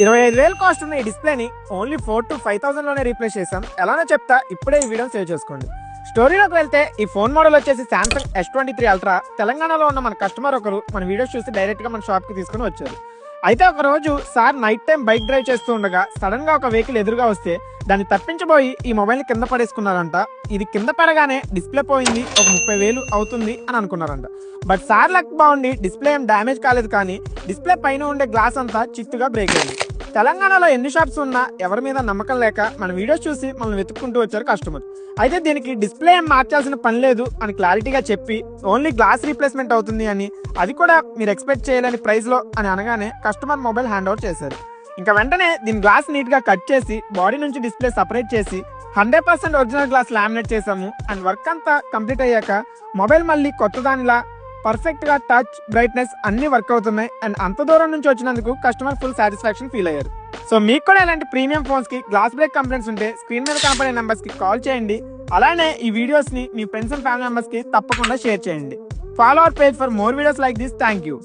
25,000 cost ఉన్న ఈ డిస్ప్లేని only 4,000 to 5,000 లోనే రీప్లేస్ చేసాం. ఎలానో చెప్తా, ఇప్పుడే ఈ వీడియో సేవ్ చేసుకోండి. స్టోరీలోకి వెళ్తే ఈ ఫోన్ మోడల్ వచ్చేసి Samsung S23 Ultra. తెలంగాణలో ఉన్న మన కస్టమర్ ఒకరు మన వీడియోస్ చూసి డైరెక్ట్ గా మన షాప్ కి తీసుకుని వచ్చారు. అయితే ఒక రోజు sir night time bike drive చేస్తూ ఉండగా సడన్ గా ఒక వెహికల్ ఎదురుగా వస్తే దాన్ని తప్పించబోయి ఈ మొబైల్ ని కింద పడేసుకున్నారంట. ఇది కింద పడగానే డిస్ప్లే పోయింది, ఒక 30,000 అవుతుంది అని అనుకున్నారంట. బట్ సార్ లక్ బాగుండి డిస్ప్లే ఏం డ్యామేజ్ కాలేదు, కానీ డిస్ప్లే పైన ఉండే గ్లాస్ అంతా చిత్తుగా బ్రేక్ అయింది. తెలంగాణలో ఎన్ని షాప్స్ ఉన్నా ఎవరి మీద నమ్మకం లేక మన వీడియోస్ చూసి మనల్ని వెతుక్కుంటూ వచ్చారు కస్టమర్. అయితే దీనికి డిస్ప్లే ఏం మార్చాల్సిన పని లేదు అని క్లారిటీగా చెప్పి ఓన్లీ గ్లాస్ రీప్లేస్మెంట్ అవుతుంది అని, అది కూడా మీరు ఎక్స్పెక్ట్ చేయలేని ప్రైస్ లో అని అనగానే కస్టమర్ మొబైల్ హ్యాండ్ ఓవర్ చేశారు. ఇంకా వెంటనే దీని గ్లాస్ నీట్ గా కట్ చేసి బాడీ నుంచి డిస్ప్లే సపరేట్ చేసి 100% ఒరిజినల్ గ్లాస్ లామినేట్ చేసాము. అండ్ వర్క్ అంతా కంప్లీట్ అయ్యాక మొబైల్ మళ్ళీ కొత్త దానిలా పర్ఫెక్ట్ గా టచ్, బ్రైట్నెస్ అన్ని వర్క్ అవుతున్నాయి. అండ్ అంత దూరం నుంచి వచ్చినందుకు కస్టమర్ ఫుల్ సాటిస్ఫాక్షన్ ఫీల్ అయ్యారు. సో మీకు కూడా ఇలాంటి ప్రీమియం ఫోన్స్ కి గ్లాస్ బ్రేక్ కంప్లైంట్స్ ఉంటే స్క్రీన్ మీద కనపడే నెంబర్స్ కి కాల్ చేయండి. అలానే ఈ వీడియోస్ ని మీ ఫ్రెండ్స్ అండ్ ఫ్యామిలీ మెంబర్స్ కి తప్పకుండా షేర్ చేయండి. Follow our page for more videos like this. Thank you.